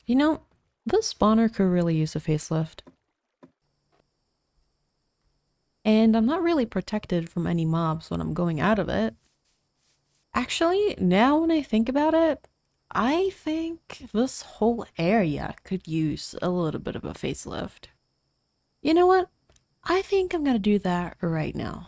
You know, this spawner could really use a facelift. And I'm not really protected from any mobs when I'm going out of it. Actually, now when I think about it, I think this whole area could use a little bit of a facelift. You know what? I think I'm gonna do that right now.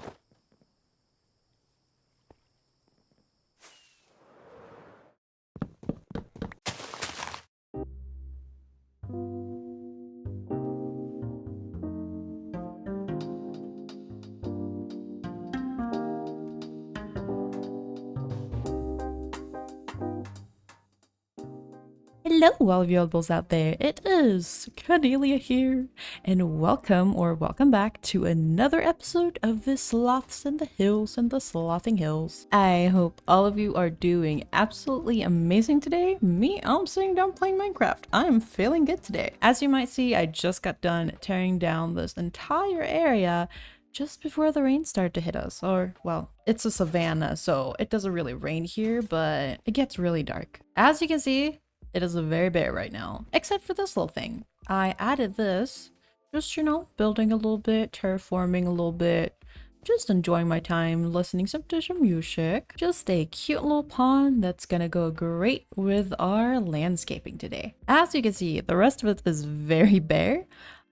Hello, all of you oddballs out there. It is Cornelia here, and welcome back to another episode of the Sloths in the Hills and the Slothinghills. I hope all of you are doing absolutely amazing today. Me, I'm sitting down playing Minecraft. I'm feeling good today. As you might see, I just got done tearing down this entire area just before the rain started to hit us. Or, well, it's a savanna, so it doesn't really rain here, but it gets really dark. As you can see, it is very bare right now, except for this little thing. I added this, just, building a little bit, terraforming a little bit, just enjoying my time listening to some music. Just a cute little pond that's gonna go great with our landscaping today. As you can see, the rest of it is very bare.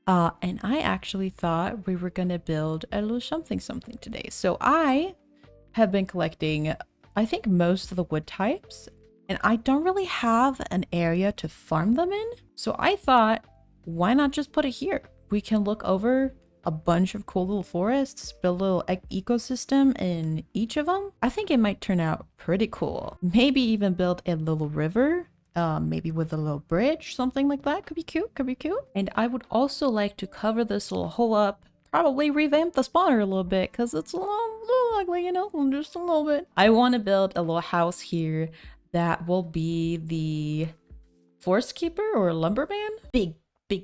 And I actually thought we were gonna build a little something today. So I have been collecting, I think, most of the wood types, and I don't really have an area to farm them in. So I thought, why not just put it here? We can look over a bunch of cool little forests, build a little ecosystem in each of them. I think it might turn out pretty cool. Maybe even build a little river, maybe with a little bridge, something like that. Could be cute, could be cute. And I would also like to cover this little hole up, probably revamp the spawner a little bit, because it's a little ugly, just a little bit. I want to build a little house here that will be the forest keeper or lumberman. Big,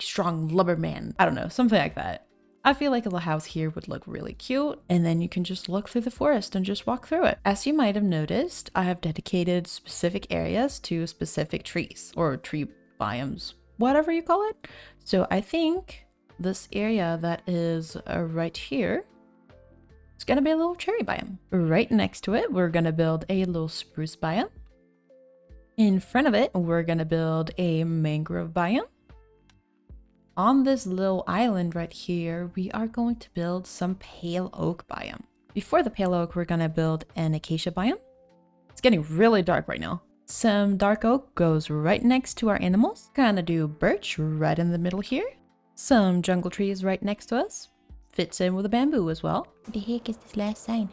strong lumberman. I don't know, something like that. I feel like a little house here would look really cute, and then you can just look through the forest and just walk through it. As you might have noticed, I have dedicated specific areas to specific trees or tree biomes, whatever you call it. So I think this area that is right here, it's gonna be a little cherry biome. Right next to it, we're gonna build a little spruce biome. In front of it, we're gonna build a mangrove biome. On this little island right here, we are going to build some pale oak biome. Before the pale oak, we're gonna build an acacia biome. It's getting really dark right now. Some dark oak goes right next to our animals. Gonna do birch right in the middle here. Some jungle trees right next to us. Fits in with a bamboo as well. What the heck is this last sign?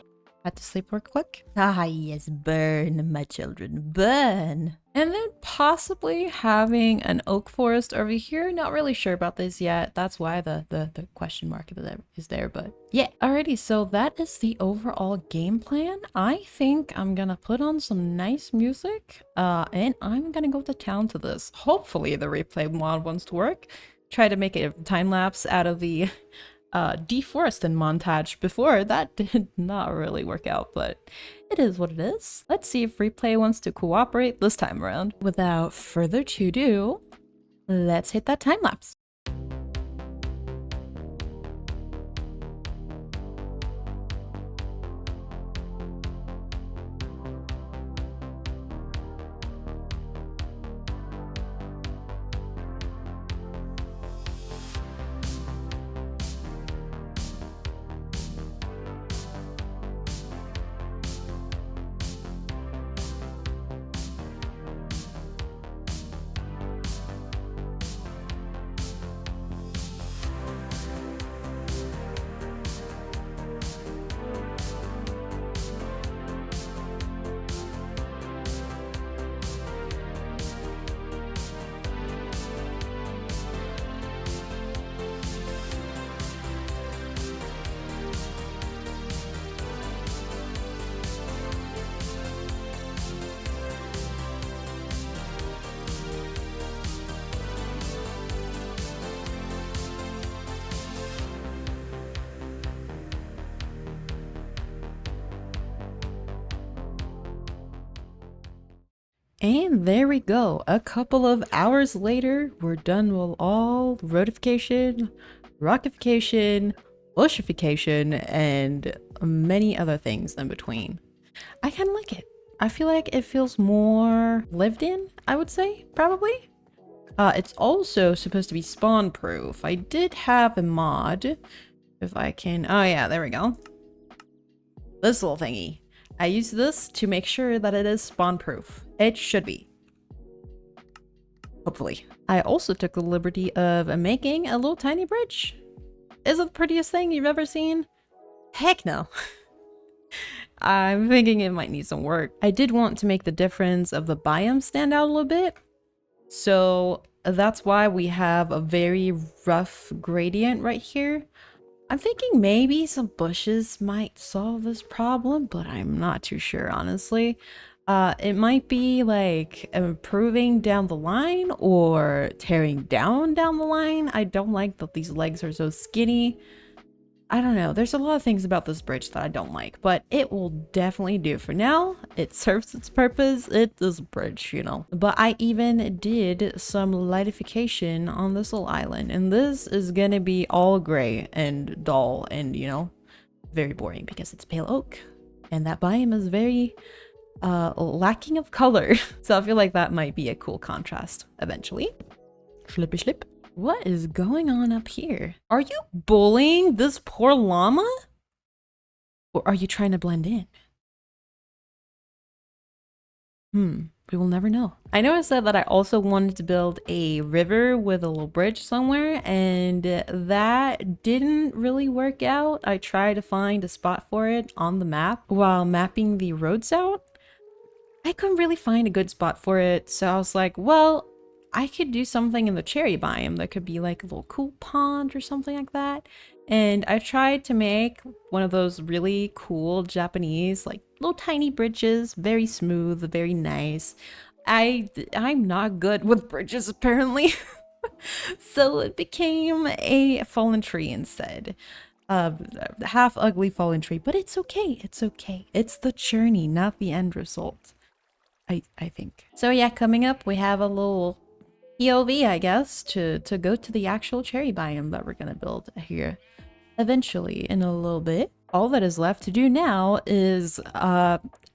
Had to sleep real quick. Ah, yes, burn, my children, burn. And then possibly having an oak forest over here. Not really sure about this yet. That's why the question mark is there, but yeah. Alrighty, so that is the overall game plan. I think I'm gonna put on some nice music, and I'm gonna go to town to this. Hopefully the replay mod wants to work. Try to make a time lapse out of the deforesting montage before. That did not really work out, but it is what it is. Let's see if replay wants to cooperate this time around. Without further ado, let's hit that time lapse. And there we go. A couple of hours later, we're done with all roadification, rockification, bushification, and many other things in between. I kind of like it. I feel like it feels more lived in, I would say, probably. It's also supposed to be spawn proof. I did have a mod, if I can, oh yeah, there we go. This little thingy. I use this to make sure that it is spawn proof. It should be. Hopefully. I also took the liberty of making a little tiny bridge. Is it the prettiest thing you've ever seen? Heck no. I'm thinking it might need some work. I did want to make the difference of the biomes stand out a little bit. So that's why we have a very rough gradient right here. I'm thinking maybe some bushes might solve this problem, but I'm not too sure, honestly. It might be like improving down the line or tearing down the line. I don't like that these legs are so skinny. I don't know. There's a lot of things about this bridge that I don't like, but it will definitely do for now. It serves its purpose. It is a bridge, you know. But I even did some lightification on this little island, and this is gonna be all gray and dull and, you know, very boring because it's pale oak, and that biome is very lacking of color. So I feel like that might be a cool contrast eventually. Flippy slip. What is going on up here? Are you bullying this poor llama? Or are you trying to blend in? We will never know. I know I said that I also wanted to build a river with a little bridge somewhere, and that didn't really work out. I tried to find a spot for it on the map while mapping the roads out. I couldn't really find a good spot for it, so I was like, well, I could do something in the cherry biome that could be like a little cool pond or something like that. And I tried to make one of those really cool Japanese, like little tiny bridges, very smooth, very nice. I'm not good with bridges apparently. So it became a fallen tree instead. Half ugly fallen tree, but it's okay. It's okay. It's the journey, not the end result. I think. So yeah, coming up we have a little POV, I guess, to go to the actual cherry biome that we're gonna build here eventually in a little bit. All that is left to do now is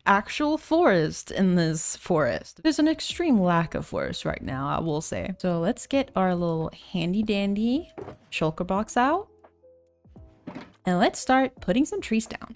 actual forest in this forest. There's an extreme lack of forest right now, I will say. So let's get our little handy dandy shulker box out and let's start putting some trees down.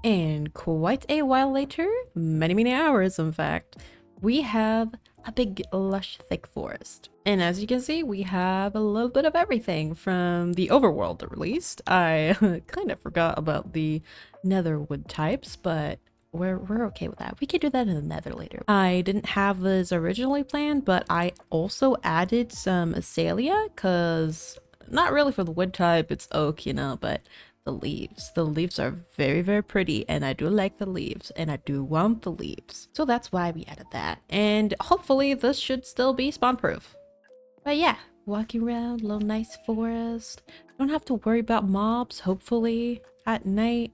And quite a while later, many hours in fact, we have a big lush thick forest. And as you can see, we have a little bit of everything from the overworld released. I kind of forgot about the nether wood types, but we're okay with that. We could do that in the nether later. I didn't have this originally planned, but I also added some azalea, because not really for the wood type, it's oak, you know, but the leaves are very pretty, and I do like the leaves, and I do want the leaves, so that's why we added that. And hopefully this should still be spawn proof. But yeah, walking around a little nice forest, don't have to worry about mobs hopefully at night.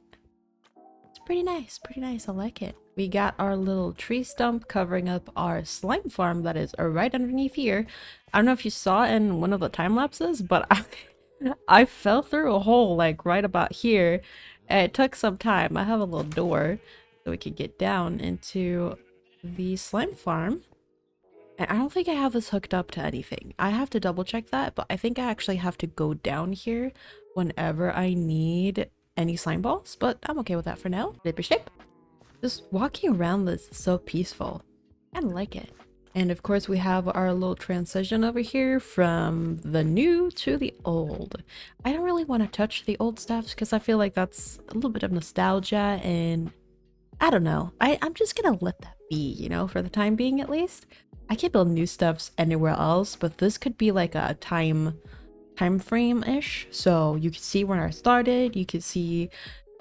It's pretty nice. I like it. We got our little tree stump covering up our slime farm that is right underneath here. I don't know if you saw in one of the time lapses, but I fell through a hole like right about here. And it took some time. I have a little door so we can get down into the slime farm. And I don't think I have this hooked up to anything. I have to double check that, but I think I actually have to go down here whenever I need any slime balls, but I'm okay with that for now. Shape. Just walking around this is so peaceful. I like it. And of course we have our little transition over here from the new to the old. I don't really want to touch the old stuff because I feel like that's a little bit of nostalgia and I don't know. I'm just gonna let that be, you know, for the time being at least. I can build new stuffs anywhere else, but this could be like a time frame-ish. So you can see when I started, you can see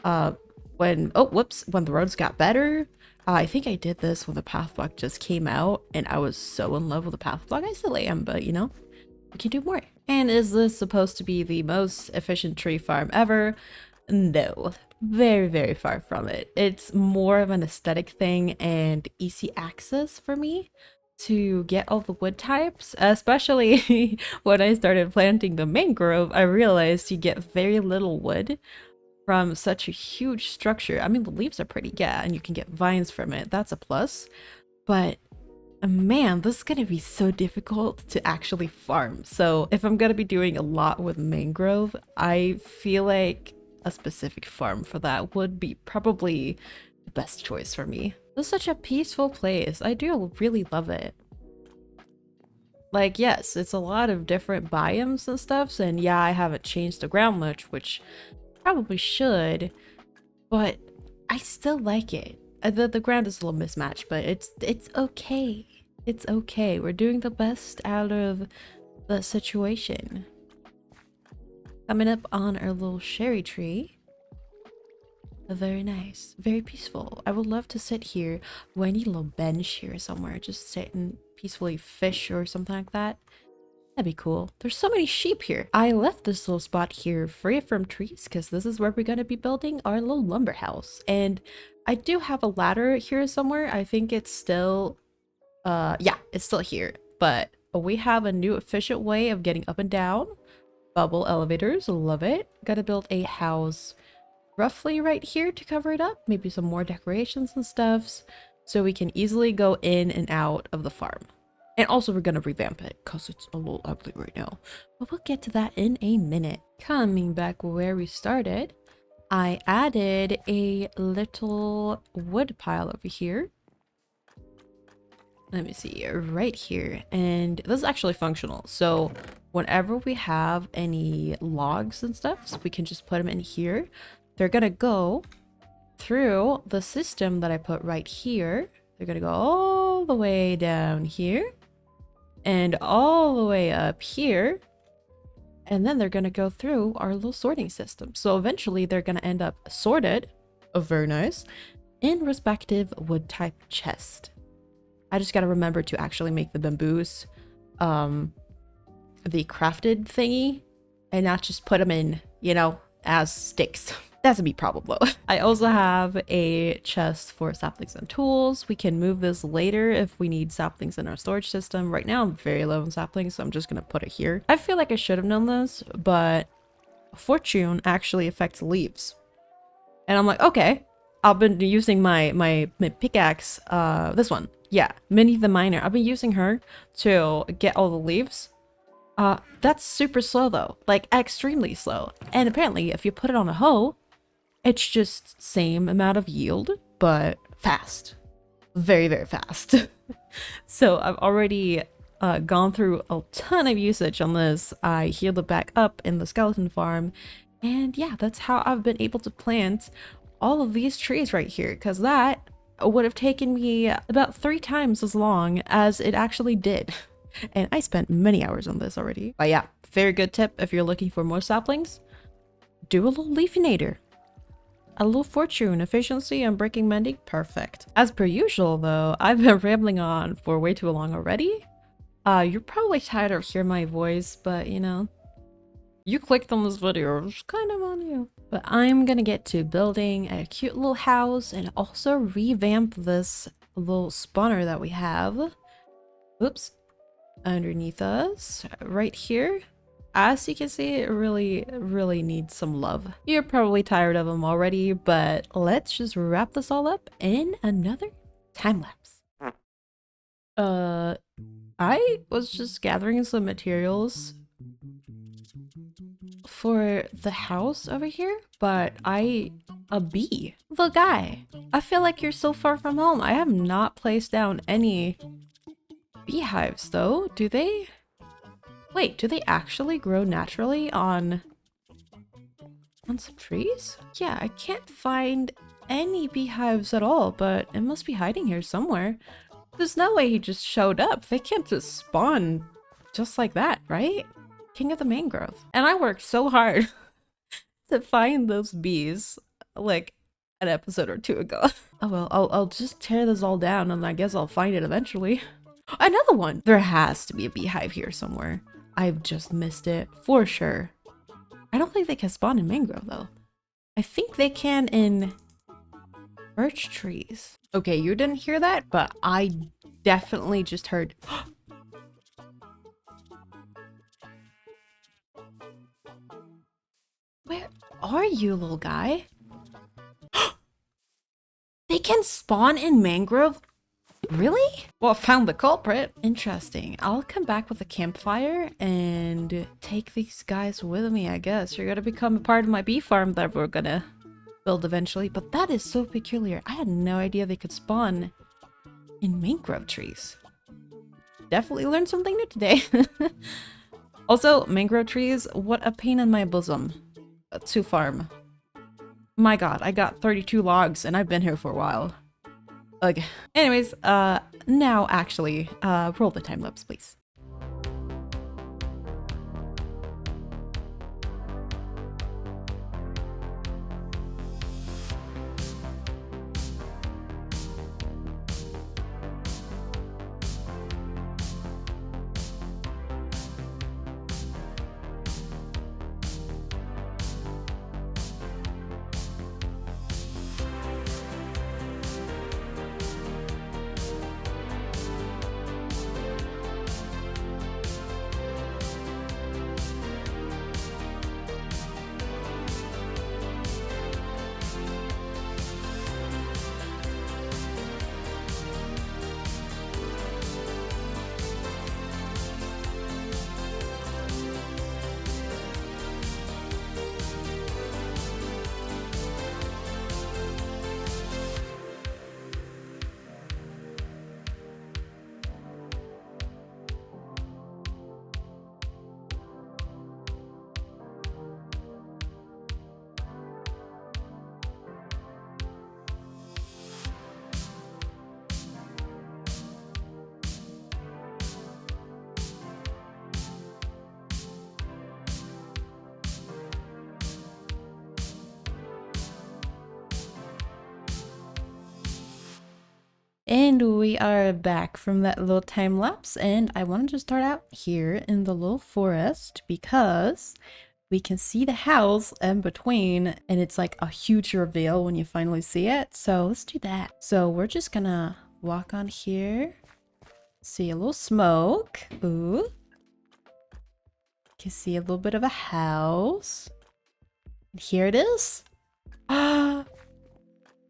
when when the roads got better. I think I did this when the path block just came out and I was so in love with the path block. I still am, but you know, we can do more. And is this supposed to be the most efficient tree farm ever? No, very, very far from it. It's more of an aesthetic thing and easy access for me to get all the wood types, especially when I started planting the mangrove. I realized you get very little wood from such a huge structure. I mean, the leaves are pretty, yeah, and you can get vines from it. That's a plus. But man, this is gonna be so difficult to actually farm. So if I'm gonna be doing a lot with mangrove, I feel like a specific farm for that would be probably the best choice for me. This is such a peaceful place. I do really love it. Like, yes, it's a lot of different biomes and stuff, and yeah, I haven't changed the ground much, which probably should, but I still like it. The ground is a little mismatched, but it's okay. It's okay. We're doing the best out of the situation. Coming up on our little cherry tree. Very nice. Very peaceful. I would love to sit here. Oh, I need a little bench here somewhere. Just sit and peacefully fish or something like that. That'd be cool. There's so many sheep here. I left this little spot here free from trees because this is where we're going to be building our little lumber house. And I do have a ladder here somewhere. I think it's still, yeah, it's still here. But we have a new efficient way of getting up and down. Bubble elevators, love it. Gotta build a house roughly right here to cover it up. Maybe some more decorations and stuffs so we can easily go in and out of the farm. And also we're gonna revamp it because it's a little ugly right now. But we'll get to that in a minute. Coming back where we started, I added a little wood pile over here. Let me see, right here. And this is actually functional. So whenever we have any logs and stuff, so we can just put them in here. They're gonna go through the system that I put right here. They're gonna go all the way down here and all the way up here. And then they're gonna go through our little sorting system. So eventually they're gonna end up sorted, very nice, in respective wood type chest. I just gotta remember to actually make the bamboos, the crafted thingy, and not just put them in, you know, as sticks. That's a me problem though. I also have a chest for saplings and tools. We can move this later if we need saplings in our storage system. Right now I'm very low on saplings, so I'm just gonna put it here. I feel like I should have known this, but fortune actually affects leaves. And I'm like, okay, I've been using my pickaxe, this one. Yeah, Minnie the Miner. I've been using her to get all the leaves. That's super slow though, like extremely slow. And apparently if you put it on a hoe, it's just same amount of yield, but fast. Very, very fast. So I've already gone through a ton of usage on this. I healed it back up in the skeleton farm. And yeah, that's how I've been able to plant all of these trees right here, because that would have taken me about 3 times as long as it actually did. And I spent many hours on this already. But yeah, very good tip if you're looking for more saplings. Do a little leafinator. A little fortune, efficiency, and breaking mending, perfect. As per usual though, I've been rambling on for way too long already. You're probably tired of hearing my voice, but you know, you clicked on this video, it's kind of on you. But I'm gonna get to building a cute little house and also revamp this little spawner that we have. Oops. Underneath us, right here. as you can see, it really needs some love. You're probably tired of them already, but let's just wrap this all up in another time lapse. I was just gathering some materials for the house over here, but a bee. The guy. I feel like you're so far from home. I have not placed down any beehives though. Do they? Wait, do they actually grow naturally on some trees? Yeah, I can't find any beehives at all, but it must be hiding here somewhere. There's no way he just showed up. They can't just spawn just like that, right? King of the mangrove. And I worked so hard to find those bees like an episode or two ago. Oh well, I'll just tear this all down and I guess I'll find it eventually. Another one! There has to be a beehive here somewhere. I've just missed it for sure. I don't think they can spawn in mangrove though. I think they can in birch trees. Okay, you didn't hear that, but I definitely just heard. Where are you, little guy? They can spawn in mangrove? Really? Well, I found the culprit. Interesting. I'll come back with a campfire and take these guys with me, I guess. You're gonna become a part of my bee farm that we're gonna build eventually. But that is so peculiar. I had no idea they could spawn in mangrove trees. Definitely learned something new today. Also, mangrove trees, what a pain in my bosom to farm. My god, I got 32 logs and I've been here for a while. Okay. Anyways, now actually, roll the time lapse, please. And we are back from that little time lapse, and I wanted to start out here in the little forest because we can see the house in between, and it's like a huge reveal when you finally see it. So let's do that. So we're just gonna walk on here, see a little smoke. Ooh, can see a little bit of a house. And here it is. Ah.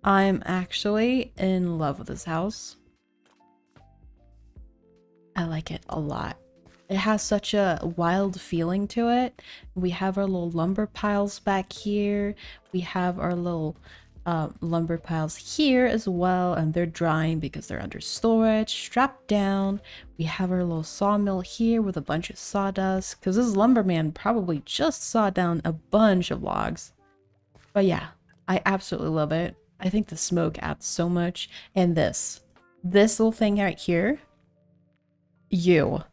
I'm actually in love with this house. I like it a lot. It has such a wild feeling to it. We have our little lumber piles back here. We have our little lumber piles here as well, and they're drying because they're under storage, strapped down. We have our little sawmill here with a bunch of sawdust because this lumberman probably just sawed down a bunch of logs. But yeah, I absolutely love it. I think the smoke adds so much. And this little thing right here, you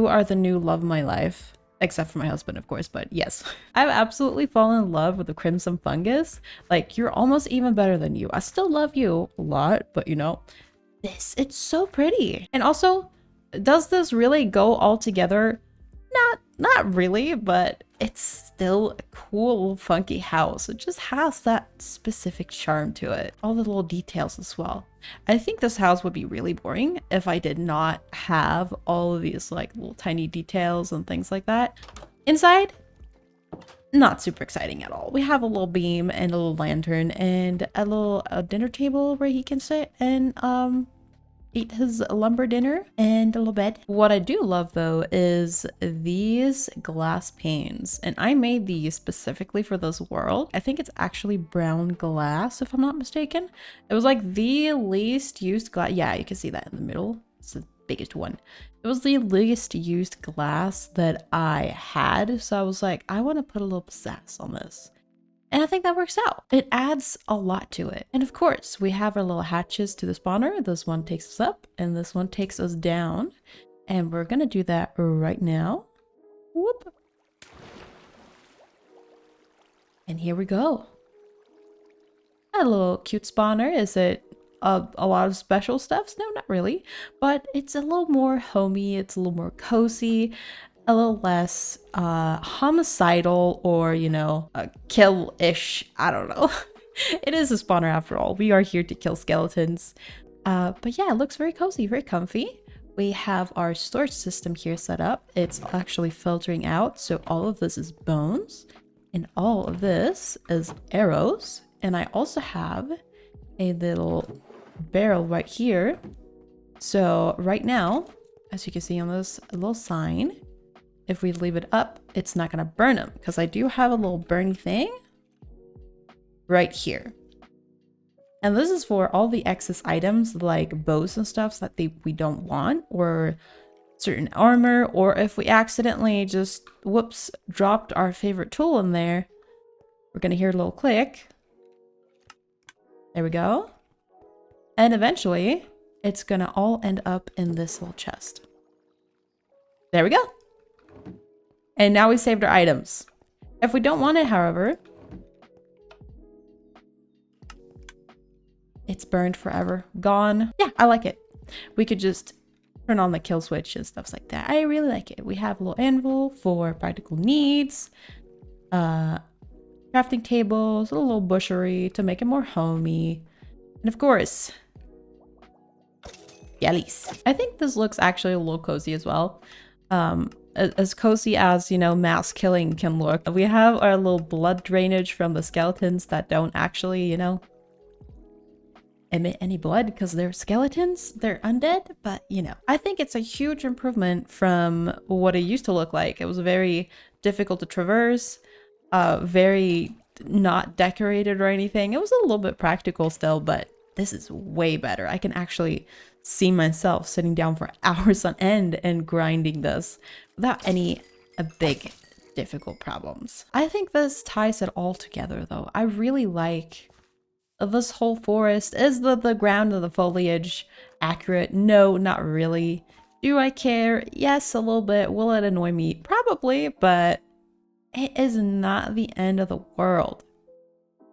are the new love of my life. Except for my husband, of course, but yes. I've absolutely fallen in love with the crimson fungus. Like, you're almost even better than you. I still love you a lot, but you know, it's so pretty. And also, does this really go all together? Not really, but it's still a cool, funky house. It just has that specific charm to it. All the little details as well. I think this house would be really boring if I did not have all of these like little tiny details and things like that. Inside, not super exciting at all. We have a little beam and a little lantern and a little dinner table where he can sit and eat his lumber dinner and a little bed. What I do love though is these glass panes, and I made these specifically for this world. I think it's actually brown glass if I'm not mistaken. It was like the least used glass. Yeah, you can see that in the middle. It's the biggest one. It was the least used glass that I had, so I was like, I want to put a little pizzazz on this. And I think that works out. It adds a lot to it. And of course, we have our little hatches to the spawner. This one takes us up and this one takes us down. And we're gonna do that right now. Whoop. And here we go. A little cute spawner. Is it a lot of special stuff? No, not really. But it's a little more homey. It's a little more cozy. A little less homicidal or, you know, kill-ish. I don't know. It is a spawner after all. We are here to kill skeletons. But yeah, it looks very cozy, very comfy. We have our storage system here set up. It's actually filtering out. So all of this is bones and all of this is arrows. And I also have a little barrel right here. So right now, as you can see on this little sign, if we leave it up, it's not gonna burn them because I do have a little burny thing right here. And this is for all the excess items like bows and stuff that we don't want, or certain armor, or if we accidentally just, whoops, dropped our favorite tool in there, we're gonna hear a little click. There we go. And eventually, it's gonna all end up in this little chest. There we go. And now we saved our items. If we don't want it, however, it's burned forever. Gone. Yeah, I like it. We could just turn on the kill switch and stuff like that. I really like it. We have a little anvil for practical needs. Crafting tables, a little bushery to make it more homey. And of course, jellies. I think this looks actually a little cozy as well. As cozy as, you know, mass killing can look. We have our little blood drainage from the skeletons that don't actually, you know, emit any blood because they're skeletons. They're undead, but you know, I think it's a huge improvement from what it used to look like. It was very difficult to traverse, very not decorated or anything. It was a little bit practical still, but this is way better. I can actually see myself sitting down for hours on end and grinding this without any big difficult problems. I think this ties it all together though. I really like this whole forest. Is the ground and the foliage accurate? No, not really. Do I care? Yes, a little bit. Will it annoy me? Probably, but it is not the end of the world.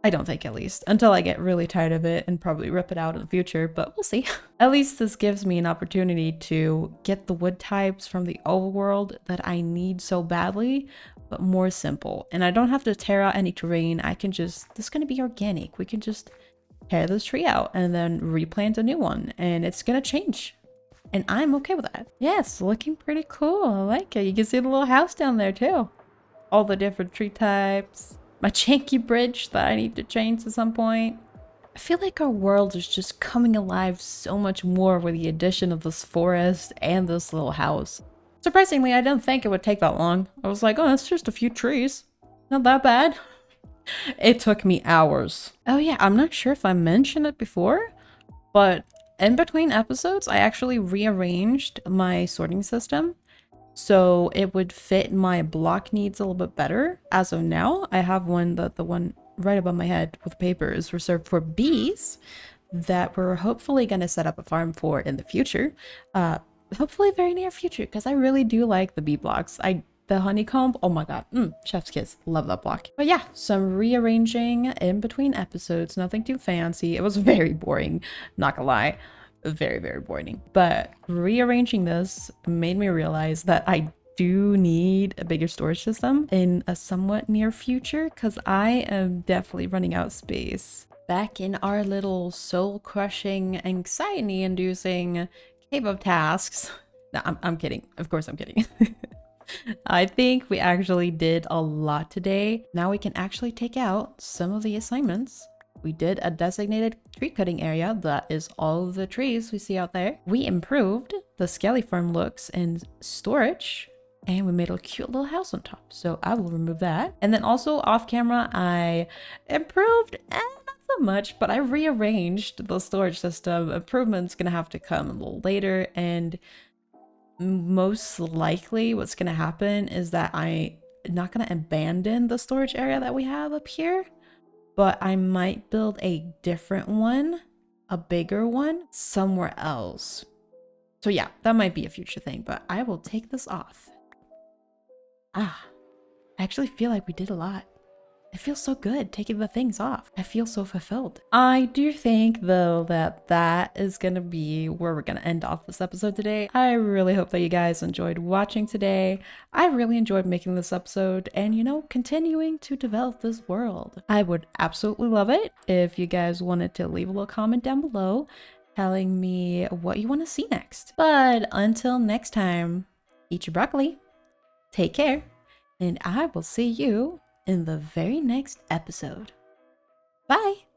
I don't think, at least, until I get really tired of it and probably rip it out in the future, but we'll see. At least this gives me an opportunity to get the wood types from the overworld that I need so badly, but more simple. And I don't have to tear out any terrain. I can just, this is going to be organic. We can just tear this tree out and then replant a new one, and it's going to change. And I'm okay with that. Yes, looking pretty cool. I like it. You can see the little house down there too. All the different tree types. My janky bridge that I need to change at some point. I feel like our world is just coming alive so much more with the addition of this forest and this little house. Surprisingly, I didn't think it would take that long. I was like, oh, it's just a few trees. Not that bad. It took me hours. Oh yeah, I'm not sure if I mentioned it before, but in between episodes, I actually rearranged my sorting system so it would fit my block needs a little bit better. As of now, I have one that the one right above my head with paper is reserved for bees that we're hopefully going to set up a farm for in the future. Hopefully very near future, because I really do like the bee blocks. The honeycomb, oh my god, chef's kiss, love that block. But yeah, some rearranging in between episodes, nothing too fancy. It was very boring, not gonna lie. Very, very boring. But rearranging this made me realize that I do need a bigger storage system in a somewhat near future, because I am definitely running out of space. Back in our little soul-crushing, anxiety-inducing cave of tasks. No, I'm kidding. Of course I'm kidding. I think we actually did a lot today. Now we can actually take out some of the assignments. We did a designated tree cutting area. That is all of the trees we see out there. We improved the skelly farm looks and storage. And we made a cute little house on top. So I will remove that. And then also off camera, I improved, not so much, but I rearranged the storage system. Improvement's gonna have to come a little later. And most likely what's gonna happen is that I'm not gonna abandon the storage area that we have up here, but I might build a different one, a bigger one, somewhere else. So yeah, that might be a future thing, but I will take this off. I actually feel like we did a lot. It feels so good taking the things off. I feel so fulfilled. I do think though that that is gonna be where we're gonna end off this episode today. I really hope that you guys enjoyed watching today. I really enjoyed making this episode and, you know, continuing to develop this world. I would absolutely love it if you guys wanted to leave a little comment down below telling me what you want to see next. But until next time, eat your broccoli, take care, and I will see you in the very next episode. Bye!